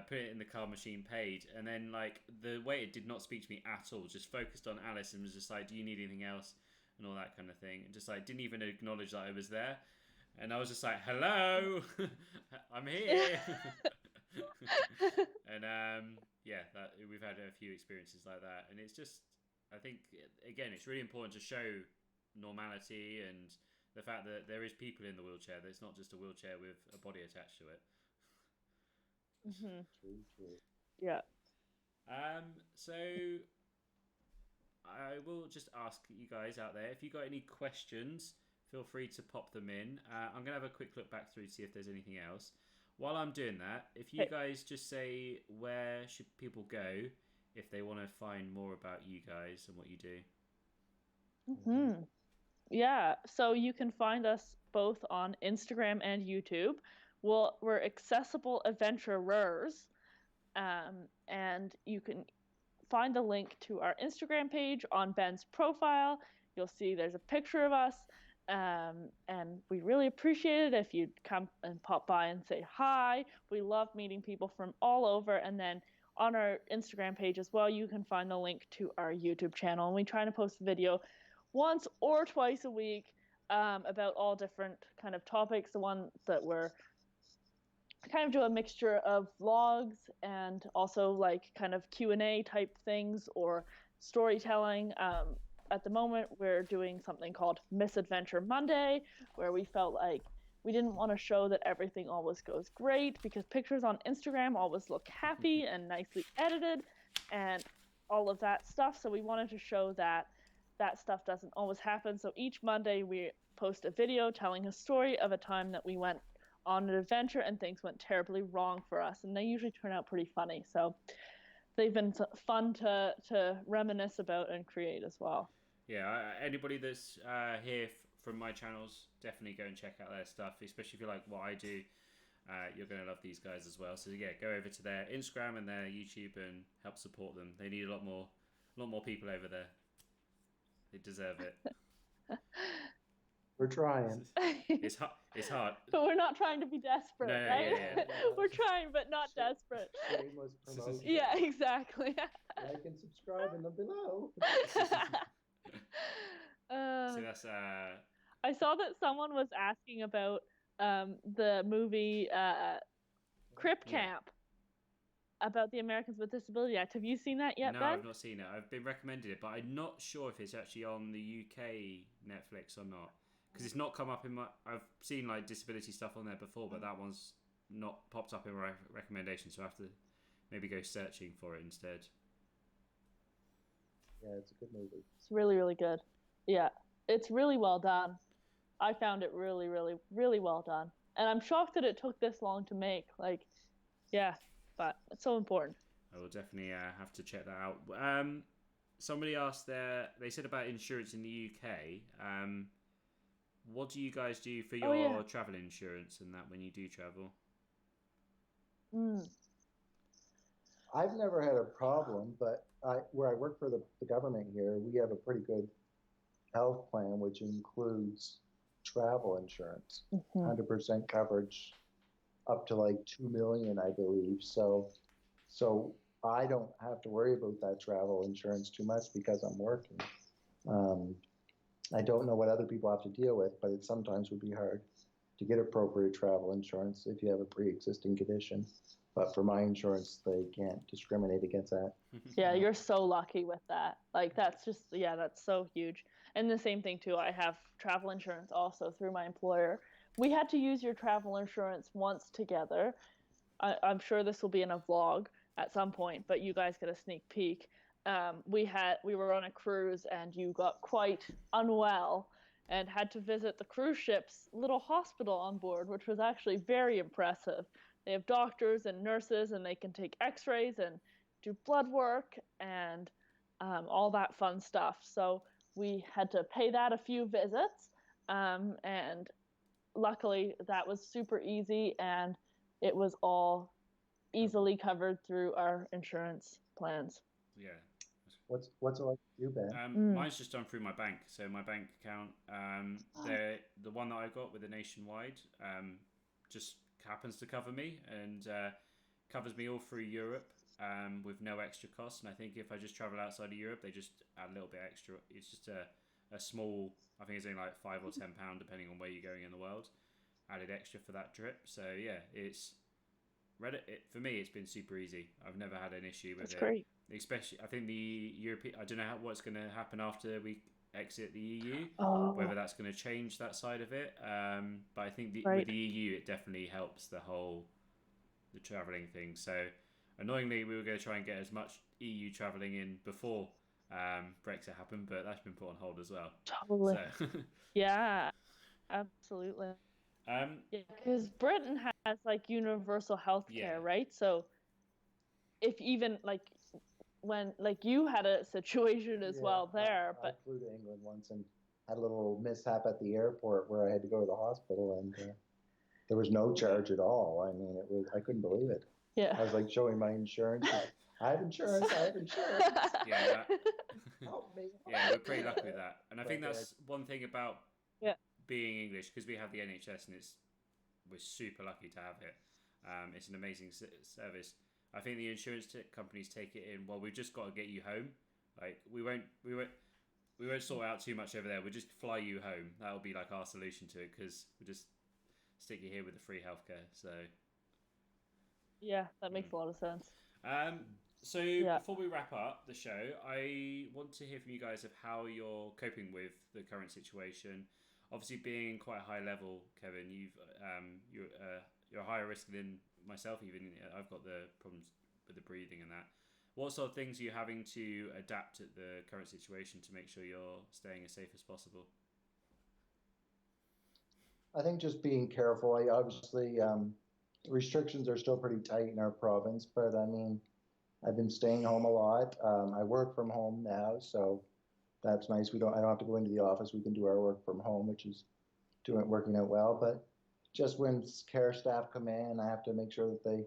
put it in the card machine, paid, and then like the waiter did not speak to me at all, just focused on Alice and was just like, do you need anything else, and all that kind of thing, and just like didn't even acknowledge that I was there. And I was just like, hello, I'm here. And we've had a few experiences like that, and it's just, I think, again, it's really important to show normality and the fact that there is people in the wheelchair, that it's not just a wheelchair with a body attached to it. Mm-hmm. True. Yeah. So I will just ask you guys out there, if you got any questions, feel free to pop them in. I'm going to have a quick look back through to see if there's anything else. While I'm doing that, if you guys just say, where should people go if they want to find more about you guys and what you do? Mm-hmm. Yeah, so you can find us both on Instagram and YouTube. We're accessible adventurers, and you can find the link to our Instagram page on Ben's profile. You'll see there's a picture of us, and we really appreciate it if you'd come and pop by and say hi. We love meeting people from all over, and then on our Instagram page as well, you can find the link to our YouTube channel, and we try to post a video once or twice a week about all different kind of topics. The one that we're kind of do a mixture of vlogs and also like kind of Q&A type things or storytelling. At the moment, we're doing something called Misadventure Monday, where we felt like we didn't want to show that everything always goes great because pictures on Instagram always look happy and nicely edited and all of that stuff. So we wanted to show that that stuff doesn't always happen. So each Monday we post a video telling a story of a time that we went on an adventure and things went terribly wrong for us, and they usually turn out pretty funny. So they've been fun to reminisce about and create as well. Yeah, anybody that's here from my channels, definitely go and check out their stuff, especially if you like what I do. You're going to love these guys as well. So yeah, go over to their Instagram and their YouTube and help support them. They need a lot more people over there. They deserve it. We're trying. It's hard. But we're not trying to be desperate, No, right? yeah. We're trying, but not desperate. Shameless promotion. Yeah, exactly. Like and subscribe in the below. So that's I saw that someone was asking about the movie Crip Camp about the Americans with Disability Act. Have you seen that yet, No, Ben? I've not seen it. I've been recommended it, but I'm not sure if it's actually on the UK Netflix or not. Because it's not come up in my... I've seen like disability stuff on there before, but that one's not popped up in my recommendations, so I have to maybe go searching for it instead. Yeah, it's a good movie. It's really, really good. Yeah, it's really well done. I found it really, really, really well done. And I'm shocked that it took this long to make. Like, yeah, but it's so important. I will definitely have to check that out. Somebody asked there, they said about insurance in the UK. What do you guys do for your travel insurance and that when you do travel? I've never had a problem, but where I work for the government here, we have a pretty good health plan, which includes travel insurance, 100% coverage up to like 2 million, I believe. So I don't have to worry about that travel insurance too much because I'm working. I don't know what other people have to deal with, but it sometimes would be hard to get appropriate travel insurance if you have a pre-existing condition. But for my insurance, they can't discriminate against that. Yeah, you're so lucky with that. Like, that's just, that's so huge. And the same thing, too. I have travel insurance also through my employer. We had to use your travel insurance once together. I'm sure this will be in a vlog at some point, but you guys get a sneak peek. We were on a cruise and you got quite unwell and had to visit the cruise ship's little hospital on board, which was actually very impressive. They have doctors and nurses, and they can take x-rays and do blood work and all that fun stuff. So we had to pay that a few visits, and luckily that was super easy, and it was all easily covered through our insurance plans. Yeah. What's it like for you, Ben? Mine's just done through my bank. So my bank account, the one that I got with the Nationwide, just happens to cover me and covers me all through Europe with no extra cost. And I think if I just travel outside of Europe, they just add a little bit extra. It's just a small, I think it's only like £5 or £10 depending on where you're going in the world, added extra for that trip. So yeah, for me, it's been super easy. I've never had an issue with it. That's great. Especially, I think the European, I don't know what's going to happen after we exit the EU, whether that's going to change that side of it. But I think with the EU, it definitely helps the travelling thing. So annoyingly, we were going to try and get as much EU travelling in before Brexit happened, but that's been put on hold as well. Totally. So. Yeah, absolutely. Because Britain has like universal health care, right? So if even when you had a situation as well there, but I flew to England once and had a little mishap at the airport where I had to go to the hospital, and there was no charge at all. I mean, I couldn't believe it. Yeah. I was like showing my insurance. I have insurance. I have insurance. Yeah, Help me. yeah, we're pretty lucky with that, and I think But, that's one thing about Yeah. being English, because we have the NHS, and we're super lucky to have it. It's an amazing service. I think the insurance companies take it in. Well, we've just got to get you home. Like we won't sort out too much over there. We'll just fly you home. That'll be like our solution to it, because we'll just stick you here with the free healthcare. So Yeah, that makes a lot of sense. So before we wrap up the show, I want to hear from you guys of how you're coping with the current situation. Obviously, being quite a high level, Kevin, you're a higher risk than myself. Even I've got the problems with the breathing and that. What sort of things are you having to adapt at the current situation to make sure you're staying as safe as possible? I think just being careful. Obviously, restrictions are still pretty tight in our province, but I mean, I've been staying home a lot. I work from home now, so that's nice. I don't have to go into the office. We can do our work from home, which is working out well. But just when care staff come in, I have to make sure that they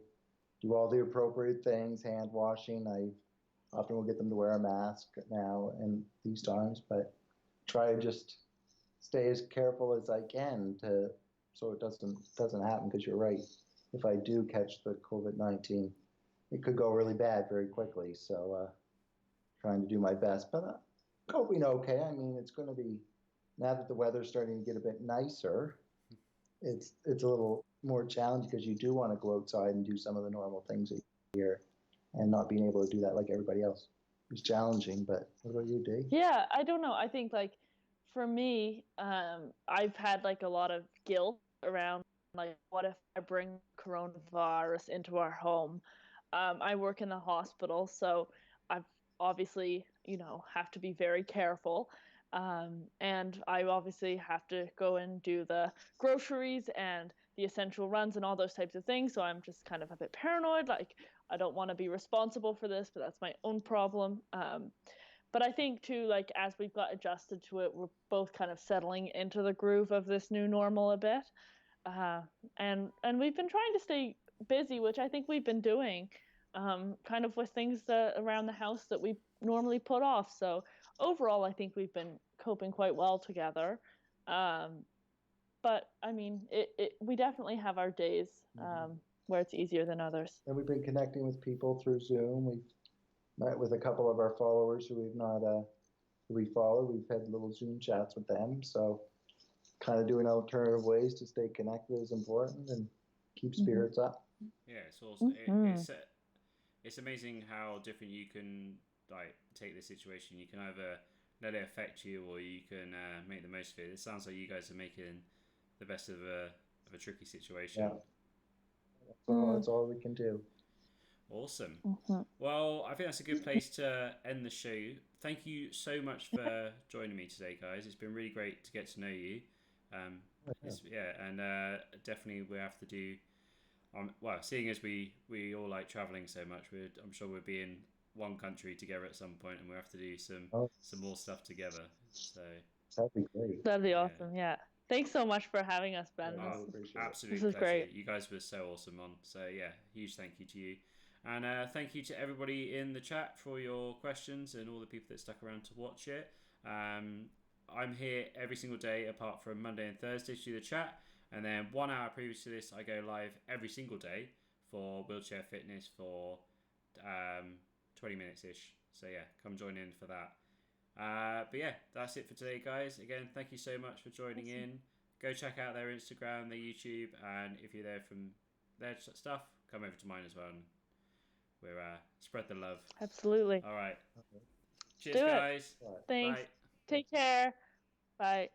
do all the appropriate things, hand washing. I often will get them to wear a mask now and these times, but try to just stay as careful as I can so it doesn't happen. Because you're right, if I do catch the COVID-19, it could go really bad very quickly. So trying to do my best, but coping okay. I mean, it's going to be, now that the weather's starting to get a bit nicer, it's a little more challenging, because you do want to go outside and do some of the normal things here, and not being able to do that like everybody else. It's challenging. But what about you, Dee? Yeah, I don't know. I think like for me, I've had like a lot of guilt around like what if I bring coronavirus into our home? I work in the hospital, so I've obviously, have to be very careful. And I obviously have to go and do the groceries and the essential runs and all those types of things. So I'm just kind of a bit paranoid. Like, I don't want to be responsible for this, but that's my own problem. But I think too, like as we've got adjusted to it, we're both kind of settling into the groove of this new normal a bit. And we've been trying to stay busy, which I think we've been doing, kind of with things around the house that we normally put off. So overall, I think we've been coping quite well together. But I mean, we definitely have our days where it's easier than others. And we've been connecting with people through Zoom. We've met with a couple of our followers who we follow. We've had little Zoom chats with them. So kind of doing alternative ways to stay connected is important and keep spirits up. Yeah, it's also it's amazing how different you can like take the situation. You can either let it affect you, or you can make the most of it. It sounds like you guys are making the best of a tricky situation. Yeah, that's all we can do. Awesome. Well, I think that's a good place to end the show. Thank you so much for joining me today, guys. It's been really great to get to know you. And definitely we have to do. Well, seeing as we all like traveling so much, I'm sure we'll be in one country together at some point, and we'll have to do some more stuff together. So that'd be great. That'd be awesome. Yeah. Thanks so much for having us, Ben. Absolute this was pleasure. Great. You guys were so awesome on. So yeah, huge thank you to you. And thank you to everybody in the chat for your questions and all the people that stuck around to watch it. I'm here every single day apart from Monday and Thursday to do the chat. And then 1 hour previous to this, I go live every single day for Wheelchair Fitness for 20 minutes-ish. So yeah, come join in for that. But yeah, that's it for today, guys. Again, thank you so much for joining in. Go check out their Instagram, their YouTube, and if you're there from their stuff, come over to mine as well. And we're spread the love. Absolutely. All right. Okay. Cheers, guys. Thanks. Bye. Take care. Bye.